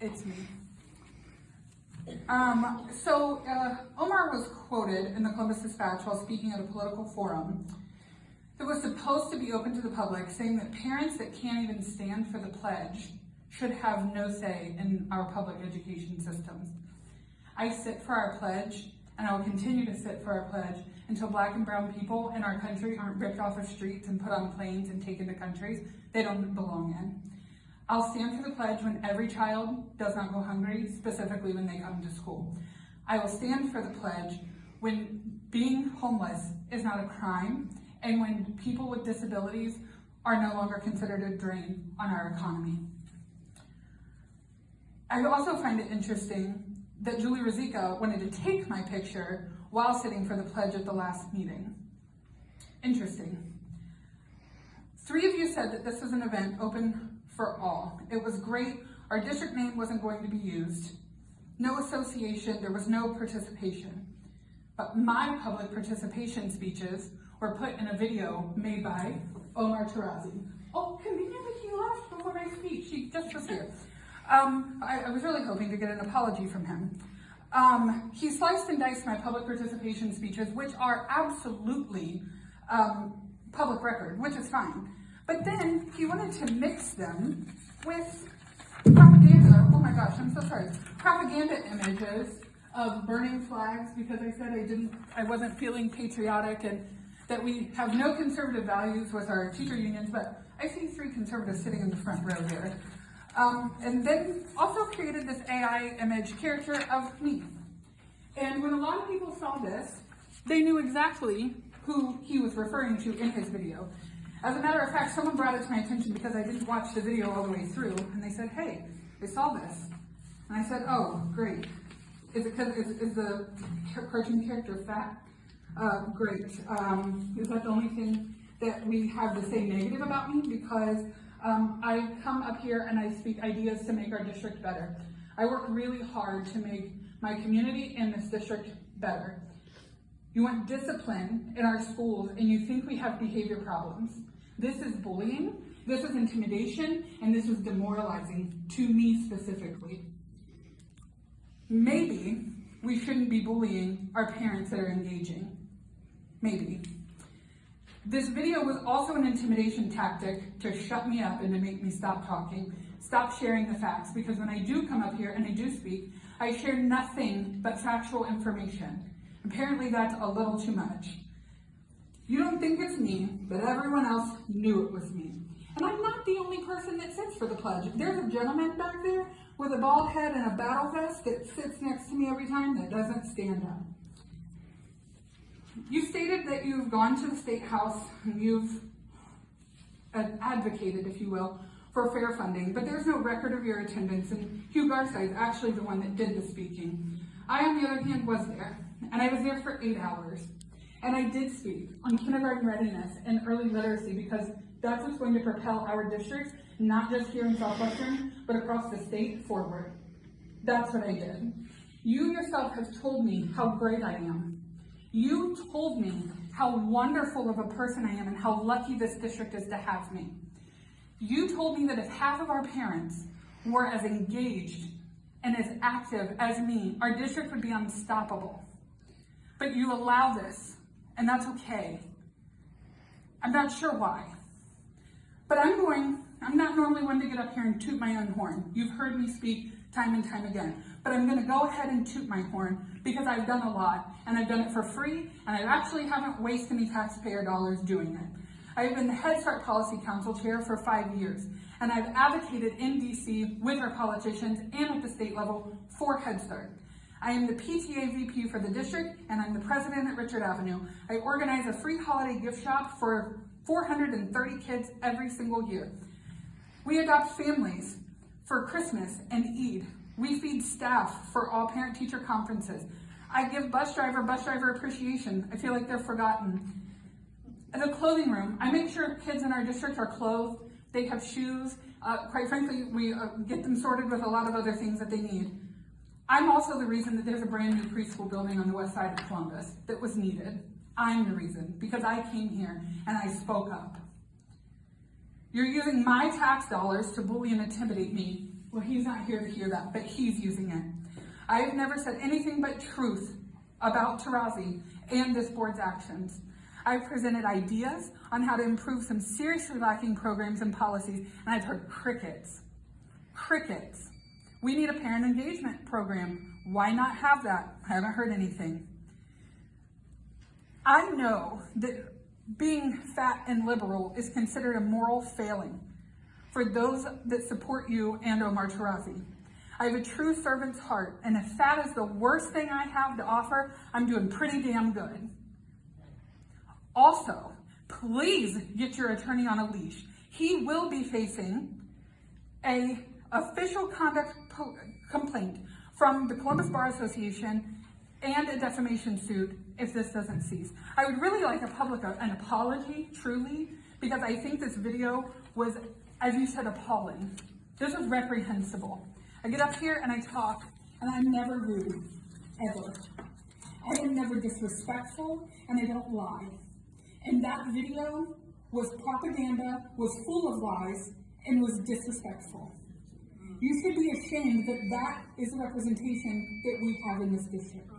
It's me. Omar was quoted in the Columbus Dispatch while speaking at a political forum that was supposed to be open to the public, saying that parents that can't even stand for the pledge should have no say in our public education systems. I sit for our pledge, and I will continue to sit for our pledge until Black and brown people in our country aren't ripped off of streets and put on planes and taken to countries they don't belong in. I'll stand for the pledge when every child does not go hungry, specifically when they come to school. I will stand for the pledge when being homeless is not a crime and when people with disabilities are no longer considered a drain on our economy. I also find it interesting that Julie Ruzicka wanted to take my picture while sitting for the pledge at the last meeting. Interesting. 3 of you said that this was an event open for all. It was great. Our district name wasn't going to be used. No association, there was no participation. But my public participation speeches were put in a video made by Omar Tarazi. Oh, conveniently he left before my speech. He just was here. I was really hoping to get an apology from him. He sliced and diced my public participation speeches, which are absolutely public record, which is fine. But then he wanted to mix them with propaganda. Oh my gosh, I'm so sorry. Propaganda images of burning flags because I said I wasn't feeling patriotic and that we have no conservative values with our teacher unions, but I see 3 conservatives sitting in the front row here. And then also created this AI image character of me. And when a lot of people saw this, they knew exactly who he was referring to in his video. As a matter of fact, someone brought it to my attention because I didn't watch the video all the way through, and they said, hey, they saw this. And I said, oh, great. Is it because, is the cartoon character fat? Great. Is that the only thing that we have to say negative about me? Because I come up here and I speak ideas to make our district better. I work really hard to make my community and this district better. You want discipline in our schools and you think we have behavior problems. This is bullying, this is intimidation, and this is demoralizing to me specifically. Maybe we shouldn't be bullying our parents that are engaging. Maybe. This video was also an intimidation tactic to shut me up and to make me stop talking, stop sharing the facts, because when I do come up here and I do speak, I share nothing but factual information. Apparently that's a little too much. You don't think it's me, but everyone else knew it was me. And I'm not the only person that sits for the pledge. There's a gentleman back there with a bald head and a battle vest that sits next to me every time that doesn't stand up. You stated that you've gone to the State House and you've advocated, if you will, for fair funding, but there's no record of your attendance, and Hugh Garside is actually the one that did the speaking. I, on the other hand, was there, and I was there for 8 hours. And I did speak on kindergarten readiness and early literacy because that's what's going to propel our districts, not just here in Southwestern, but across the state forward. That's what I did. You yourself have told me how great I am. You told me how wonderful of a person I am and how lucky this district is to have me. You told me that if half of our parents were as engaged and as active as me, our district would be unstoppable. But you allow this, and that's okay. I'm not sure why. But I'm not normally one to get up here and toot my own horn. You've heard me speak time and time again. But I'm gonna go ahead and toot my horn because I've done a lot, and I've done it for free, and I actually haven't wasted any taxpayer dollars doing it. I've been the Head Start Policy Council Chair for 5 years, and I've advocated in DC with our politicians and at the state level for Head Start. I am the PTA VP for the district, and I'm the president at Richard Avenue. I organize a free holiday gift shop for 430 kids every single year. We adopt families for Christmas and Eid. We feed staff for all parent-teacher conferences. I give bus driver appreciation. I feel like they're forgotten. At the clothing room, I make sure kids in our district are clothed, they have shoes. Quite frankly, we get them sorted with a lot of other things that they need. I'm also the reason that there's a brand new preschool building on the west side of Columbus that was needed. I'm the reason, because I came here and I spoke up. You're using my tax dollars to bully and intimidate me Well, he's not here to hear that, but he's using it. I have never said anything but truth about Tarazi and this board's actions. I've presented ideas on how to improve some seriously lacking programs and policies, and I've heard crickets. Crickets. We need a parent engagement program. Why not have that? I haven't heard anything. I know that being fat and liberal is considered a moral failing for those that support you and Omar Tarazi. I have a true servant's heart, and if that is the worst thing I have to offer, I'm doing pretty damn good. Also, please get your attorney on a leash. He will be facing an official conduct complaint from the Columbus Bar Association and a defamation suit if this doesn't cease. I would really like an apology, truly, because I think this video was, as you said, appalling. This was reprehensible. I get up here and I talk, and I'm never rude, ever. I am never disrespectful, and I don't lie. And that video was propaganda, was full of lies, and was disrespectful. You should be ashamed that that is the representation that we have in this district.